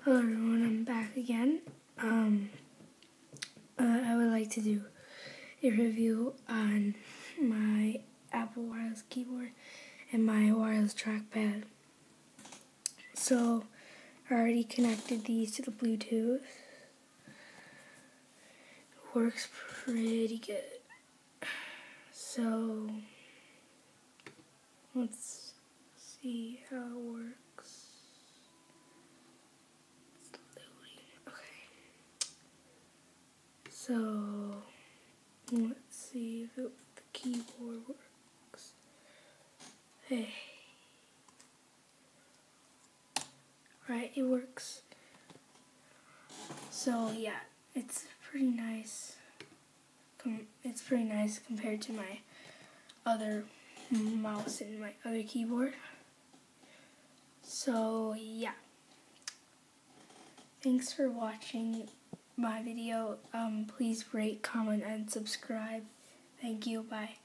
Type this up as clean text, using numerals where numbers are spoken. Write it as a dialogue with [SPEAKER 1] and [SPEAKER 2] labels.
[SPEAKER 1] Hello everyone, I'm back again. I would like to do a review on my Apple wireless keyboard and my wireless trackpad. So, I already connected these to the Bluetooth. It works pretty good. So, let's see how it works. So, let's see if the keyboard works. Hey. Right, it works. So, yeah, it's pretty nice. It's pretty nice compared to my other mouse and my other keyboard. So, yeah. Thanks for watching my video. Please rate, comment, and subscribe. Thank you. Bye.